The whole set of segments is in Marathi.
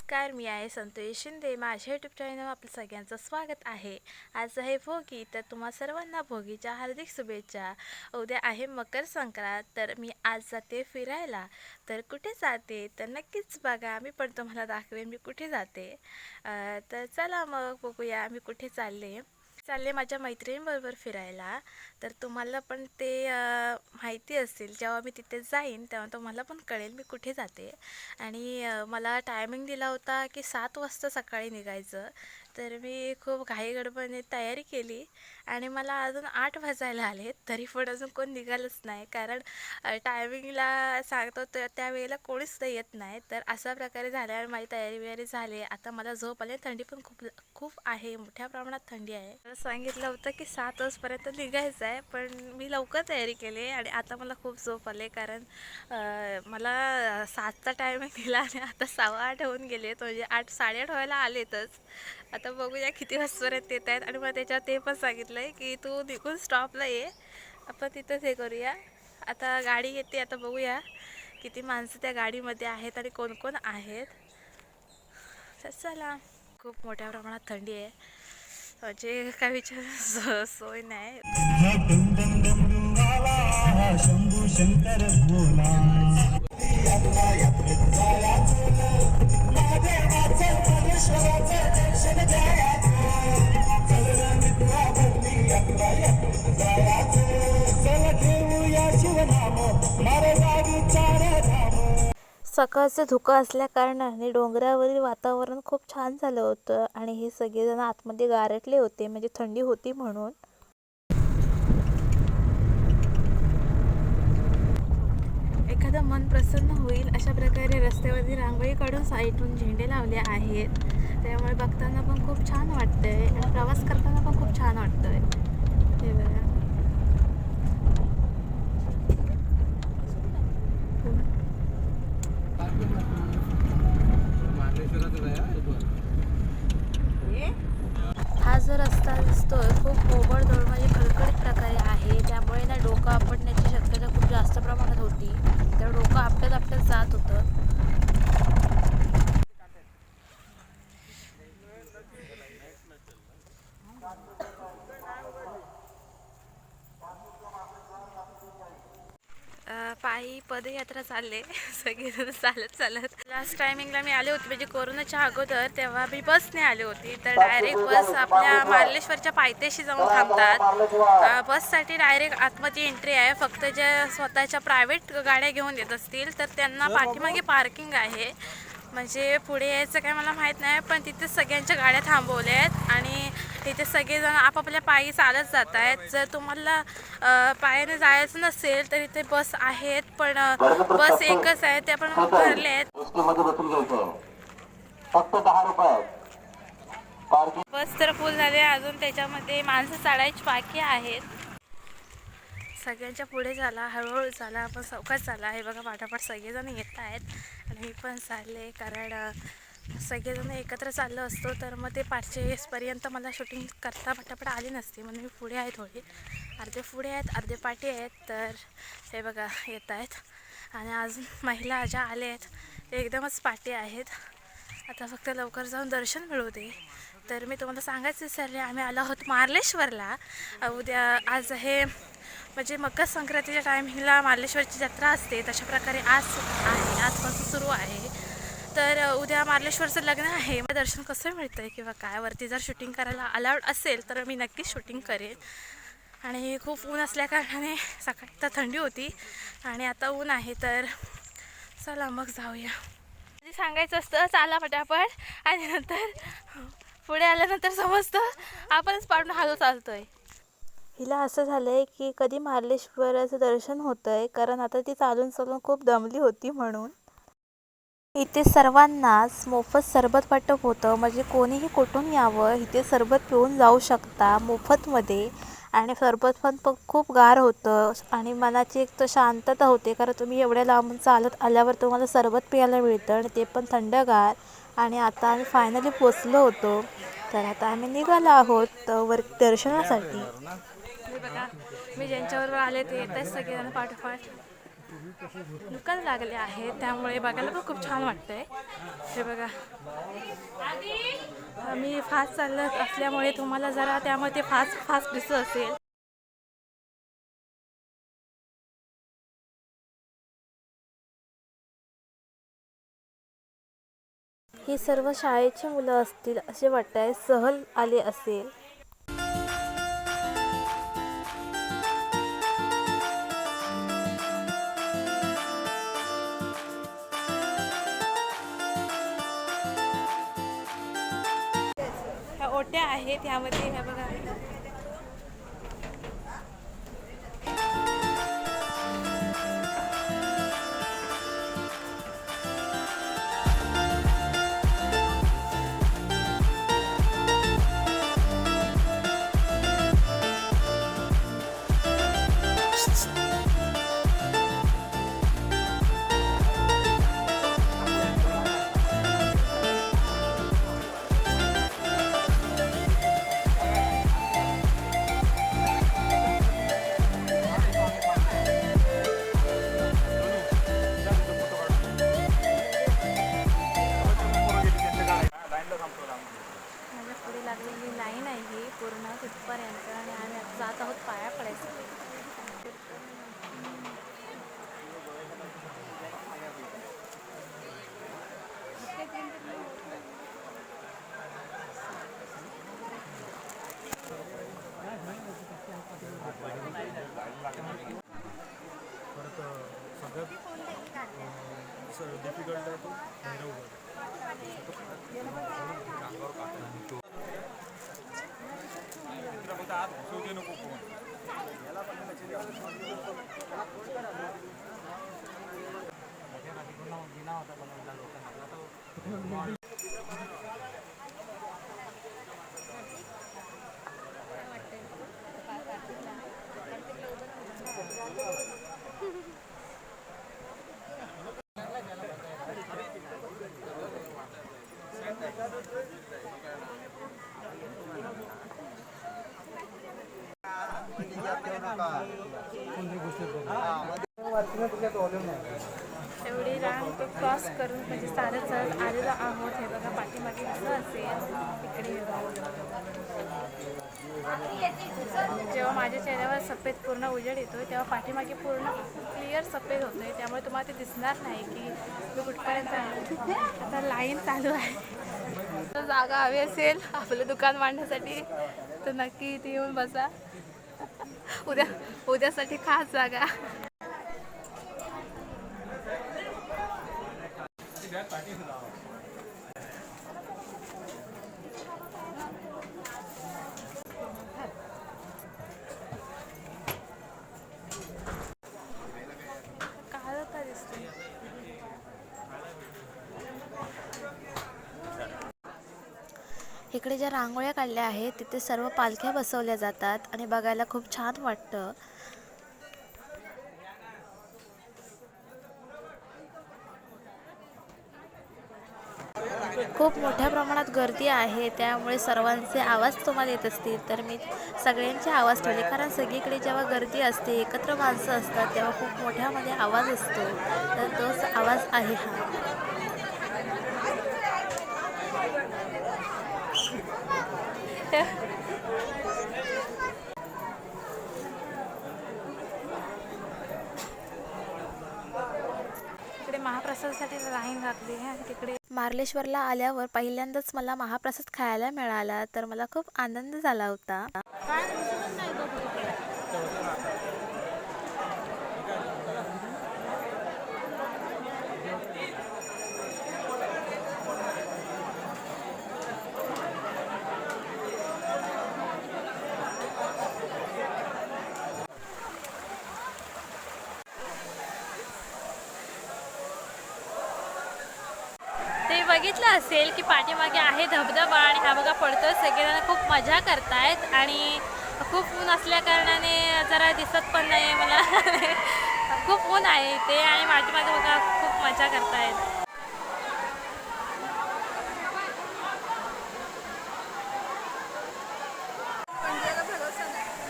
नमस्कार, मी आहे संतोषी शिंदे. माझ्या यूट्यूब चॅनलवर आपलं सगळ्यांचं स्वागत आहे. आज आहे भोगी, तर तुम्हा सर्वांना भोगीच्या हार्दिक शुभेच्छा. उद्या आहे मकर संक्रांत, तर मी आज जाते फिरायला. तर कुठे जाते तर नक्कीच बघा, मी पण तुम्हाला दाखवेन मी कुठे जाते. तर चला मग बघूया मी कुठे चालले माझ्या मैत्रिणींबरोबर फिरायला. तर तुम्हाला पण ते माहिती असेल, जेव्हा मी तिथे जाईन तेव्हा तुम्हाला पण कळेल मी कुठे जाते. आणि मला टायमिंग दिला होता की 7 वाजता सकाळी निघायचं. तर मी खूप घाईगडबडीने तयारी केली आणि मला अजून 8 वाजायला आले, तरी पण अजून कोण निघालंच नाही. कारण टायमिंगला सांगतो तर त्यावेळेला कोणीच नाही येत नाही. तर अशा प्रकारे झाल्यावर माझी तयारी वगैरे झाली. आता मला झोप आली, थंडी पण खूप खूप आहे, मोठ्या प्रमाणात थंडी आहे. तर सांगितलं होतं की 7 वाजपर्यंत निघायचं आहे, पण मी लवकर तयारी केली आणि आता मला खूप झोप आले. कारण मला 7चा टायमिंग दिला आणि आता 7:15 होऊन गेले, म्हणजे 8 8:30 व्हायला आलेतच. आता बघूया किती वाजपर्यंत येत आहेत. आणि मग त्याच्यावर ते पण सांगितलं आहे की तू निघून स्टॉपला ये, आपण तिथंच हे करूया. आता गाडी येते, आता बघूया किती माणसं त्या गाडीमध्ये आहेत आणि कोण कोण आहेत. तर चला, खूप मोठ्या प्रमाणात थंडी आहे, म्हणजे काय विचार सोय नाही. शंभू शंकर सकाळचं धुकं असल्या कारणाने डोंगरावरील वातावरण खूप छान झालं होतं आणि हे सगळेजण आतमध्ये गारटले होते, म्हणजे थंडी होती म्हणून. एखादं मन प्रसन्न होईल अशा प्रकारे रस्त्यावरती रांगोळी काढून साईडून झेंडे लावले आहेत. त्यामुळे बघताना पण खूप छान वाटतंय आणि प्रवास करताना पण खूप छान वाटतंय. हे बघा, हा जो रस्ता दिसतोय खूप ओबडधोड, म्हणजे खडखडीत प्रकारे आहे. त्यामुळे ना डोकं आपटण्याची शक्यता खूप जास्त प्रमाणात होती. तर डोकं आपटत आपटत जात होतं. पायी पदयात्रा चालले सगळेजण चालत चालत. लास्ट टायमिंगला मी आले होते, म्हणजे कोरोनाच्या अगोदर, तेव्हा मी बसने आले होती. तर डायरेक्ट बस आपल्या मार्लेश्वरच्या पायथ्याशी जाऊन थांबतात. बससाठी डायरेक्ट आतमध्ये एंट्री आहे. फक्त ज्या स्वतःच्या प्रायव्हेट गाड्या घेऊन येत असतील तर त्यांना पाठीमागे पार्किंग आहे. म्हणजे पुढे यायचं काय मला माहीत नाही, पण तिथे सगळ्यांच्या गाड्या थांबवल्या आहेत आणि तिथे सगळेजण आपापल्या पायी चालत जात आहेत. जर तुम्हाला पायाने जायचं नसेल तर इथे बस आहेत, पण बस एकच आहे, त्या पण भरले आहेत. फक्त 10 रुपये. बस तर फुल झाले, अजून त्याच्यामध्ये माणसं चढायची बाकी आहेत. सगळ्यांच्या पुढे झाला, हळूहळू झाला, आपण सावकाश झाला. हे बघा, पाठापाठ सगळेजण येत आहेत आणि मी पण चालले. कारण सगळेजण एकत्र चाललं असतो तर मग ते 5:40पर्यंत मला शूटिंग करता पटापट आली नसते, म्हणून मी पुढे आहे. थोडी अर्धे पुढे आहेत, अर्धे पाठी आहेत. तर हे बघा येत आहेत आणि अजून महिला ज्या आल्या आहेत ते एकदमच पाठी आहेत. आता फक्त लवकर जाऊन दर्शन मिळू दे. तर मी तुम्हाला सांगायचं विसरले, आम्ही आलो आहोत मार्लेश्वरला. उद्या आज आहे, म्हणजे मकर संक्रांतीच्या टायमिंगला मार्लेश्वरची जत्रा असते, तशा प्रकारे आज आहे, आजपासून सुरू आहे. तर उद्या मार्लेश्वरचं लग्न आहे. मग दर्शन कसं मिळतं आहे किंवा काय, वरती जर शूटिंग करायला अलाउड असेल तर मी नक्कीच शूटिंग करेन. आणि खूप ऊन असल्या कारणाने सकाळी तर थंडी होती आणि आता ऊन आहे. तर चला मग जाऊया. सांगायचं असतं चाला पटापट, आणि नंतर पुढे आल्यानंतर समजतं आपणच पाडून हालू चालतोय. हिला असं झालं आहे की कधी मार्लेश्वराचं दर्शन होतं आहे, कारण आता ती चालून चालून खूप दमली होती म्हणून. इथे सर्वांनाच मोफत सरबत वाटप होतं, म्हणजे कोणीही कुठून यावं, इथे सरबत पिऊन जाऊ शकता मोफतमध्ये. आणि सरबत पण खूप गार होतं आणि मनाची एक तर शांतता होते, कारण तुम्ही एवढ्या लांबून चालत आल्यावर तुम्हाला सरबत प्यायला मिळतं आणि ते पण थंडगार. आणि आता आम्ही फायनली पोचलो होतो, तर आता आम्ही निघालो आहोत वर दर्शनासाठी. बघा, मी ज्यांच्याबरोबर आले ते येत आहेत सगळेजण पाठोपाठ. दुकान लागले आहे, त्यामुळे बघायला पण खूप छान वाटतंय. हे बघा, मी फास्ट चालत असल्यामुळे तुम्हाला जरा त्यामध्ये फास्ट दिसत असेल. ही सर्व शाळेची मुलं असतील असे वाटतंय, सहल आले असेल. ह्या ओट्या आहेत, ह्यामध्ये ह्या बघा लागलेली लाईन आहे ही पूर्ण तिथपर्यंत, आणि आम्ही आता जात आहोत पाया पडायचं. डिफिकल्ट आहे तो एवढी रांग तो क्रॉस करून म्हणजे चालत आलेलो आहोत. हे बघा पाठीमागे कसं असेल इकडे. जेव्हा माझ्या चेहऱ्यावर सफेद पूर्ण उजेड येतो तेव्हा पाठीमागे पूर्ण क्लिअर सफेद होतोय, त्यामुळे तुम्हाला ते दिसणार नाही की मी कुठपर्यंत आहे. आता लाईन चालू आहे. तर जागा हवी असेल आपलं दुकान मांडण्यासाठी तर नक्की इथे येऊन बसा. उद्यासाठी खास जागा. काय का दिसते. इकडे ज्या रांगोळ्या काढल्या आहेत तिथे सर्व पालख्या बसवल्या जातात आणि बघायला खूप छान वाटतं. खूप मोठ्या प्रमाणात गर्दी आहे, त्यामुळे सर्वांचे आवाज तुम्हाला येत असतील तर मी सगळ्यांचे आवाज ठेवले, कारण सगळीकडे जेव्हा गर्दी असते एकत्र माणसं असतात तेव्हा खूप मोठ्यामध्ये आवाज असतो, तर तोच आवाज आहे हा. इकडे महाप्रसादासाठी लाईन लागली आहे. तिकडे मार्लेश्वरला आल्यावर पहिल्यांदाच मला महाप्रसाद खायला मिळाला, तर मला खूप आनंद झाला होता. ते बघितलं असेल की पाठीमागे आहे धबधबा आणि हा बघा पडतोय. सगळेजण खूप मजा करतायत आणि खूप ऊन असल्या कारणाने जरा दिसत पण नाही मला. खूप ऊन आहे इथे आणि पाठीमागे बघा खूप मजा करतायत.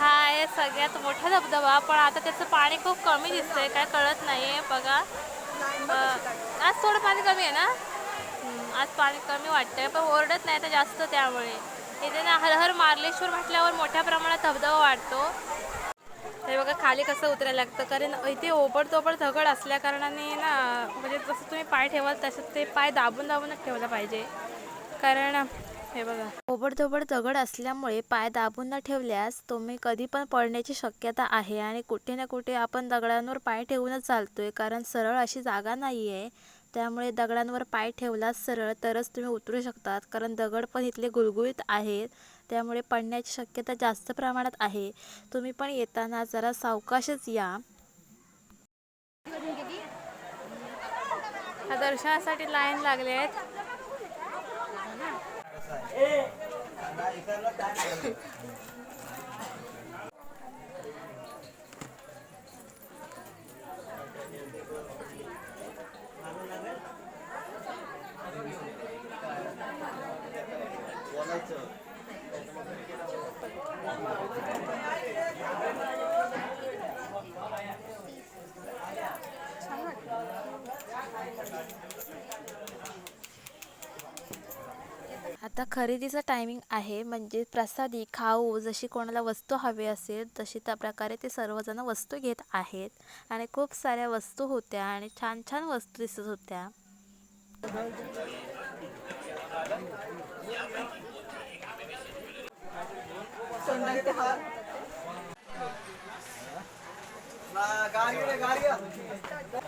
हा आहे सगळ्यात मोठा धबधबा, पण आता त्याचं पाणी खूप कमी दिसतंय, काय कळत नाहीये बघा. आज थोडं पाणी कमी आहे ना, आज पाणी कमी वाटतंय, पण ओरडत नाही तर जास्त. त्यामुळे इथे ना हर हर मार्लेश्वर म्हटल्यावर मोठ्या प्रमाणात धबधबा वाढतो. हे बघा खाली कसं उतरायला लागतं, कारण इथे ओबडतोबड दगड असल्या कारणाने ना, म्हणजे जसं तुम्ही पाय ठेवाल तसं ते पाय दाबून दाबूनच ठेवला पाहिजे. कारण हे बघा ओबडधोबड दगड असल्यामुळे पाय दाबून न ठेवल्यास तुम्ही कधी पण पडण्याची शक्यता आहे. आणि कुठे ना कुठे आपण दगडांवर पाय ठेवूनच चालतोय, कारण सरळ अशी जागा नाही आहे. त्यामुळे दगडांवर पाय ठेवलाच सरळ तरच तुम्ही उतरू शकतात, कारण दगड पण इथले गुळगुळीत आहेत. त्यामुळे पडण्याची शक्यता जास्त प्रमाणात आहे. तुम्ही पण येताना जरा सावकाशच या. दर्शनासाठी लाईन लागले आहेत. आता खरेदीचा टायमिंग आहे, म्हणजे प्रसादी खाऊ जशी कोणाला वस्तू हवी असेल तशी त्या प्रकारे ते सर्वजण वस्तू घेत आहेत. आणि खूप साऱ्या वस्तू होत्या आणि छान छान वस्तू दिसत होत्या.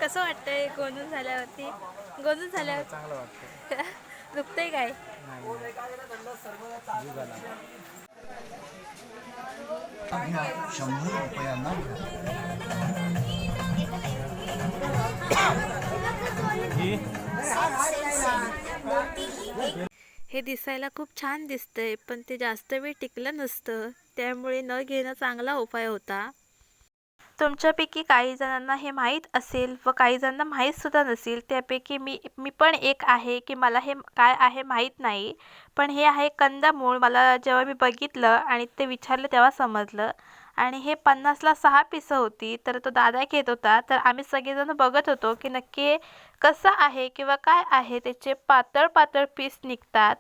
कसं वाटतंय गोंधून झाल्यावरती? गोंधून झाल्यावर चांगलं वाटतं. दुखतंय काय? हे दिसायला खूप छान दिसतंय, पण ते जास्त वेळ टिकलं नसतं, त्यामुळे न घेणं चांगला उपाय होता. तुमच्यापैकी काही जणांना हे माहीत असेल व काही जणांना माहीत सुद्धा नसेल. त्यापैकी मी पण एक आहे की मला हे काय आहे माहीत नाही. पण हे आहे कंदमूळ. मला जेव्हा मी बघितलं आणि ते विचारलं तेव्हा समजलं. आणि हे 50ला 6 पिसं होती. तर तो दादा घेत होता, तर आम्ही सगळेजण बघत होतो की नक्की कसं आहे किंवा काय आहे. त्याचे पातळ पातळ पीस निघतात.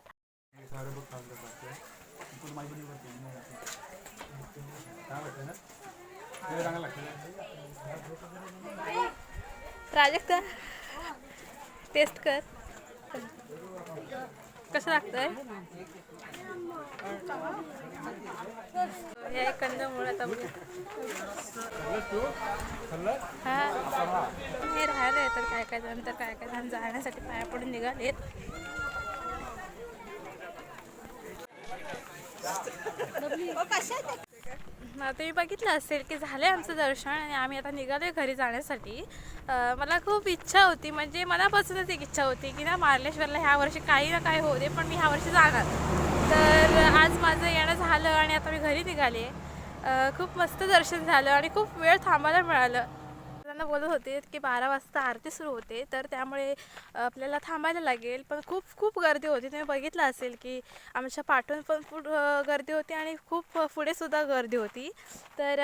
प्राजक्ता टेस्ट कर, कसं लागतंय. हे कंदमूळ आता हे राहिले तर काय काय जण जाण्यासाठी पाया पडून निघालेत. तुम्ही बघितलं असेल की झाले आमचं दर्शन आणि आम्ही आता निघालोय घरी जाण्यासाठी. मला खूप इच्छा होती, म्हणजे मनापासूनच एक इच्छा होती की ना मार्लेश्वरला ह्या वर्षी काही ना काही होऊ दे, पण मी ह्या वर्षी जाणार. तर आज माझं येणं झालं आणि आता मी घरी निघाले. खूप मस्त दर्शन झालं आणि खूप वेळ थांबायला मिळालं. त्यांना बोलत होते की 12 वाजता आरती सुरू होते, तर त्यामुळे आपल्याला थांबायला लागेल. पण खूप खूप गर्दी होती. तुम्ही बघितलं असेल की आमच्या पाठून पण गर्दी होती आणि खूप पुढे सुद्धा गर्दी होती. तर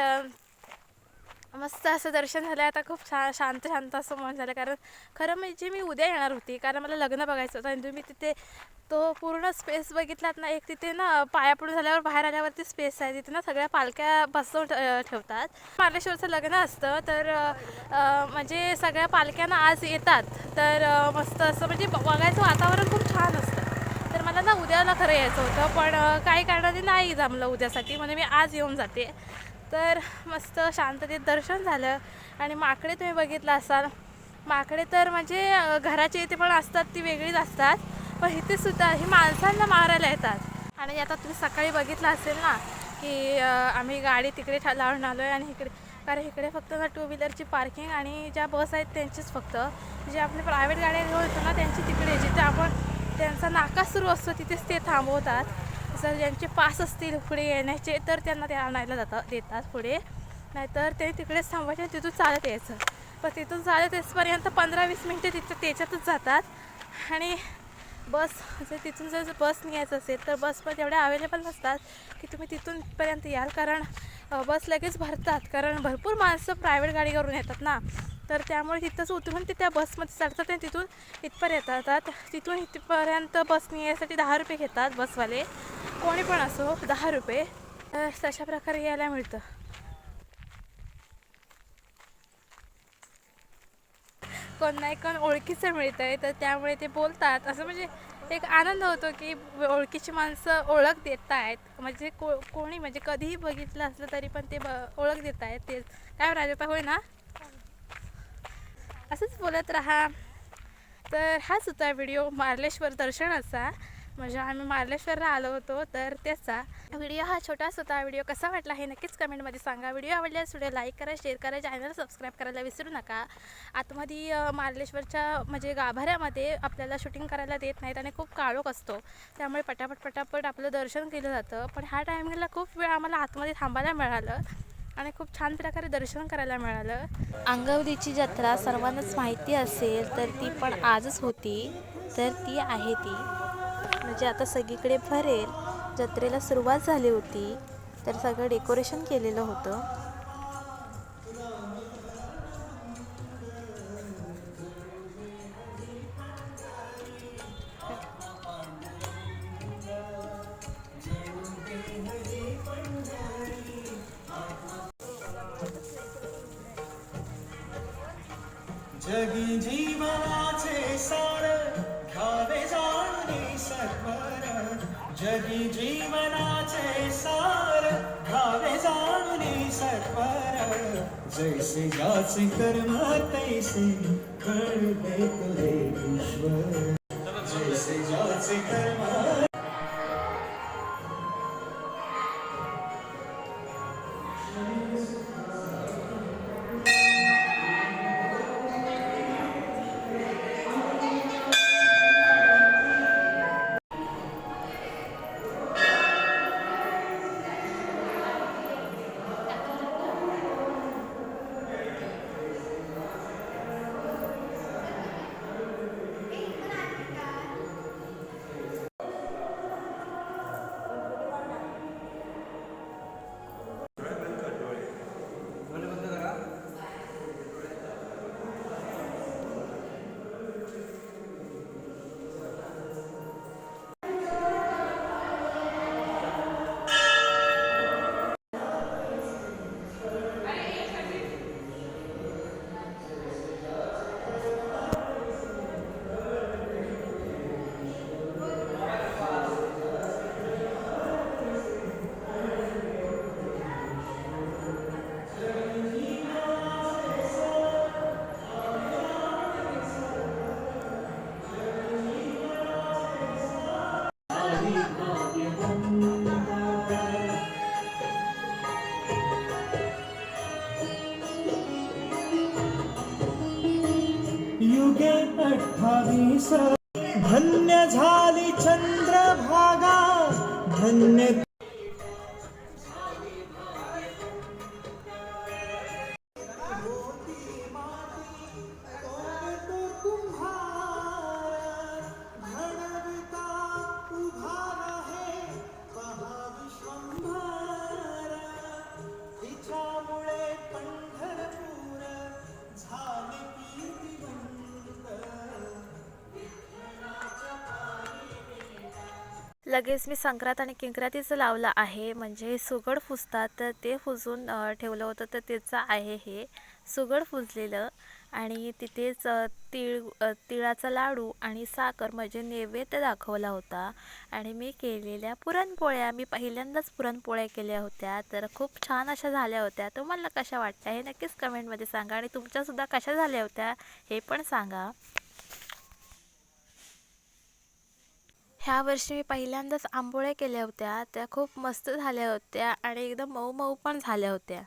मस्त असं दर्शन झालं. आता खूप शांत शांत असं मन झालं, कारण खरं म्हणजे मी उद्या येणार होती, कारण मला लग्न बघायचं होतं. आणि तुम्ही तिथे तो पूर्ण स्पेस बघितलात ना, एक तिथे ना पाया पडून झाल्यावर बाहेर आल्यावरती स्पेस आहे, तिथे ना सगळ्या पालख्या बसवून ठेवतात. मार्लेश्वरचं लग्न असतं, तर म्हणजे सगळ्या पालख्यांना आज येतात. तर मस्त असं म्हणजे बघायचं वातावरण खूप छान असतं. तर मला ना उद्याला खरं यायचं होतं, पण काही कारणाने नाही जमलं उद्यासाठी, म्हणजे मी आज येऊन जाते. तर मस्त शांततेत दर्शन झालं. आणि माकडे तुम्ही बघितलं असाल, माकडे तर म्हणजे घराच्या इथे पण असतात, ती वेगळीच असतात, पण इथे सुद्धा ही माणसांना मारायला येतात. आणि आता तुम्ही सकाळी बघितलं असेल ना की आम्ही गाडी तिकडे लावून आलो आहे. आणि इकडे, कारण इकडे फक्त ना 2 व्हीलरची पार्किंग आणि ज्या बस आहेत त्यांचीच, फक्त जे आपले प्रायव्हेट गाड्या घेऊन येतो ना त्यांची तिकडे, जिथे आपण त्यांचा नाका सुरू असतो तिथेच ते थांबवतात. जर ज्यांचे पास असतील पुढे येण्याचे तर त्यांना ते आणायला देतात पुढे, नाहीतर ते तिकडेच थांबायचे आणि तिथून चालत यायचं. पण तिथून चालत येईपर्यंत 15-20 मिनटं तिथं त्याच्यातच जातात. आणि बस जर तिथून जर बस निघायचं असेल तर बस पण तेवढ्या अवेलेबल नसतात की तुम्ही तिथूनपर्यंत याल, कारण बस लगेच भरतात, कारण भरपूर माणसं प्रायव्हेट गाडी करून येतात ना, तर त्यामुळे तिथंच उतरून ते त्या बसमध्ये चढतात आणि तिथून इथपर्यंत येतात. तिथून इथपर्यंत बस यायसाठी 10 रुपये घेतात बसवाले, कोणी पण असो 10 रुपये. तशा प्रकारे यायला मिळतं. कोण नाही कोण ओळखीचं मिळतं आहे, तर त्यामुळे ते बोलतात असं, म्हणजे एक आनंद होतो की ओळखीची माणसं ओळख देत आहेत, म्हणजे कोणी म्हणजे कधीही बघितलं असलं तरी पण ते ओळख देत आहेत. ते काय राजता होय ना, असंच बोलत राहा. तर हाच होता व्हिडिओ मार्लेश्वर दर्शनाचा, म्हणजे आम्ही मार्लेश्वरला आलो होतो तर त्याचा व्हिडिओ हा छोटाच होता. व्हिडिओ कसा वाटला हे नक्कीच कमेंटमध्ये सांगा. व्हिडिओ आवडल्यास व्हिडिओ लाईक करा, शेअर करा, चॅनल सबस्क्राईब करायला विसरू नका. आतमध्ये मार्लेश्वरच्या म्हणजे गाभाऱ्यामध्ये आपल्याला शूटिंग करायला देत नाहीत आणि खूप काळोख असतो, त्यामुळे पटापट आपलं दर्शन केलं जातं. पण ह्या टायमिंगला खूप वेळ आम्हाला आतमध्ये थांबायला मिळालं आणि खूप छान प्रकारे दर्शन करायला मिळालं. अंगवलीची जत्रा सर्वांनाच माहिती असेल तर ती पण आजच होती, तर ती आहे ती म्हणजे आता सगळीकडे भरेल. जत्रेला सुरुवात झाली होती, तर सगळं डेकोरेशन केलेलं होतं. जगी जीवनाचे सार घ्यावे जाणे सत्वर, जगी जीवनाचे सार घ्यावे जाणे सत्वर, जैसे ज्याचे कर्म तैसे घडवे तुझे ईश्वर, जैसे ज्याचे कर्म. युगे 28 धन्य झाली चंद्रभागा, धन्य लगेच मी संक्रांत आणि किंक्रांतीचं लावलं आहे, म्हणजे सुगड फुजतात तर ते फुजून ठेवलं होतं, तर त्याचं आहे हे सुगड फुजलेलं. आणि तिथेच तिळाचा लाडू आणि साखर म्हणजे नैवेद्य दाखवला होता. आणि मी केलेल्या पुरणपोळ्या, मी पहिल्यांदाच पुरणपोळ्या केल्या होत्या, तर खूप छान अशा झाल्या होत्या. तुम्हाला कशा वाटल्या हे नक्कीच कमेंटमध्ये सांगा, आणि तुमच्यासुद्धा कशा झाल्या होत्या हे पण सांगा. ह्या वर्षी मी पहिल्यांदाच आंबोळ्या केल्या होत्या, त्या खूप मस्त झाल्या होत्या आणि एकदम मऊ मऊ पण झाल्या होत्या.